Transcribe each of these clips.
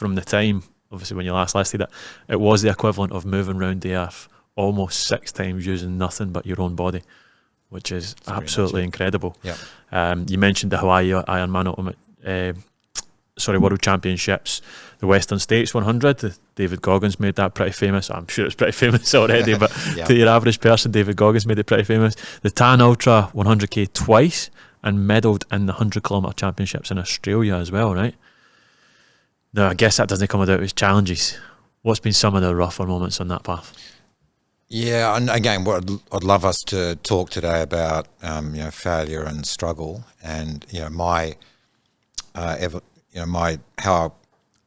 from the time, obviously when you last listed it, it was the equivalent of moving around the earth almost 6 times using nothing but your own body, which is absolutely incredible. You mentioned the Hawaii Ironman Ultimate, World Championships, the Western States 100. David Goggins made that pretty famous. I'm sure it's pretty famous already, but to your average person, David Goggins made it pretty famous. The Tan Ultra 100k twice, and medalled in the 100km championships in Australia as well, right? Now, I guess that doesn't come without its challenges. What's been some of the rougher moments on that path? Yeah, and again, what I'd love us to talk today about, failure and struggle, and how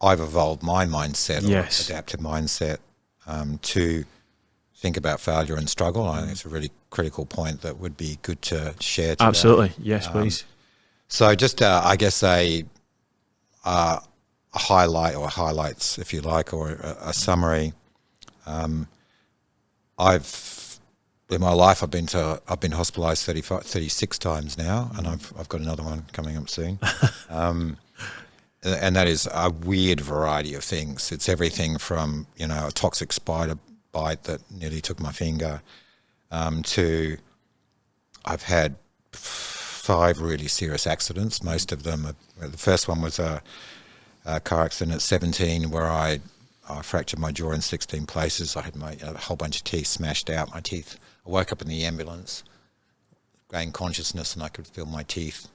I've evolved my mindset, or adaptive mindset, to think about failure and struggle. I think it's a really critical point that would be good to share today. Absolutely, yes, please. So just, I guess a highlight, or highlights, if you like, or a summary. In my life, I've been hospitalised 36 times now, and I've got another one coming up soon. And that is a weird variety of things. It's everything from, a toxic spider bite that nearly took my finger, to I've had 5 really serious accidents. Most of them, the first one was a car accident at 17 where I fractured my jaw in 16 places. I had a whole bunch of teeth smashed out. My teeth. I woke up in the ambulance, gained consciousness, and I could feel my teeth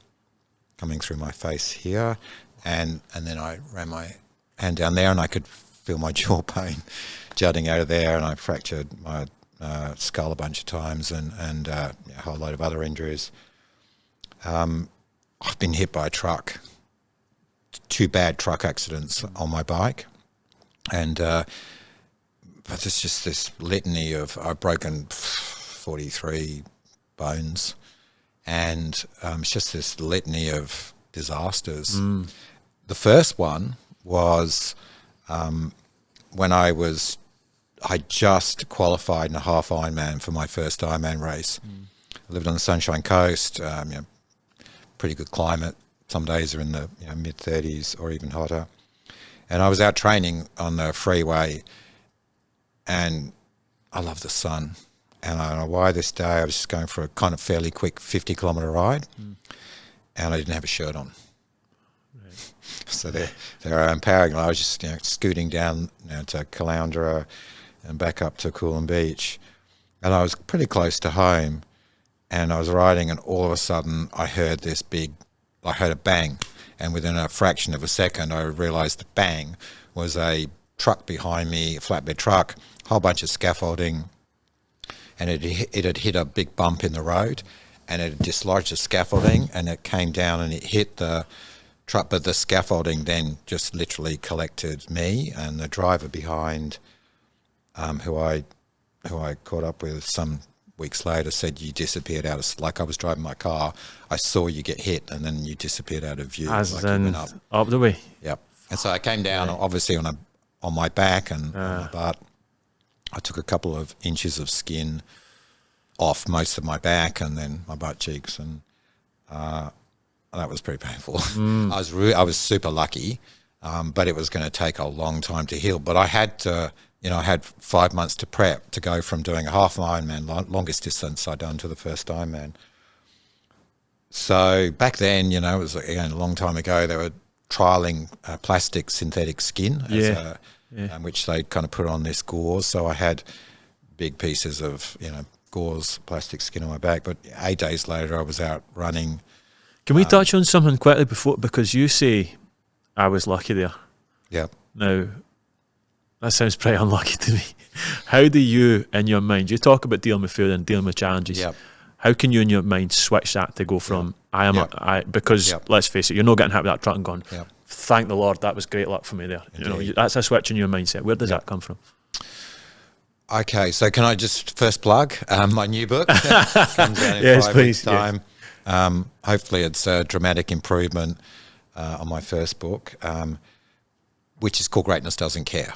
coming through my face here, and then I ran my hand down there, and I could feel my jaw pain jutting out of there, and I fractured my skull a bunch of times, and a whole load of other injuries. I've been hit by a truck, 2 bad truck accidents on my bike. And but there's just this litany of, I've broken 43 bones, and it's just this litany of disasters. The first one was when I just qualified in a half Ironman for my first Ironman race. I lived on the Sunshine Coast, pretty good climate. Some days are in the mid-30s or even hotter. And I was out training on the freeway, and I love the sun. And I don't know why this day I was just going for a kind of fairly quick 50-kilometre ride, and I didn't have a shirt on. Right. So there I'm powering. I was just scooting down to Caloundra and back up to Coolum Beach, and I was pretty close to home. And I was riding, and all of a sudden I heard a bang. And within a fraction of a second, I realised the bang was a truck behind me, a flatbed truck, a whole bunch of scaffolding, and it had hit a big bump in the road, and it had dislodged the scaffolding, and it came down and it hit the truck, but the scaffolding then just literally collected me and the driver behind, who I caught up with some weeks later, said you disappeared out of, like I was driving my car, I saw you get hit, and then you disappeared out of view. As in up the way. Yep. And so I came down, obviously on my back and on my butt. I took a couple of inches of skin off most of my back and then my butt cheeks, and that was pretty painful. I was super lucky, but it was going to take a long time to heal. But I had to. I had 5 months to prep to go from doing a half Ironman, longest distance I'd done, to the first Ironman. So back then, it was again a long time ago. They were trialing plastic synthetic skin, which they kind of put on this gauze. So I had big pieces of gauze plastic skin on my back. But 8 days later, I was out running. Can we touch on something quickly because you say I was lucky there? Yeah. Now, that sounds pretty unlucky to me. How do you, in your mind, you talk about dealing with failure and dealing with challenges. Yep. How can you, in your mind, switch that to go from because let's face it, you're not getting hit with that truck and going, thank the Lord, that was great luck for me there. That's a switch in your mindset. Where does that come from? Okay, so can I just first plug my new book? Comes out in 5 weeks' time. Yeah. Hopefully, it's a dramatic improvement on my first book. Which is called Greatness Doesn't Care.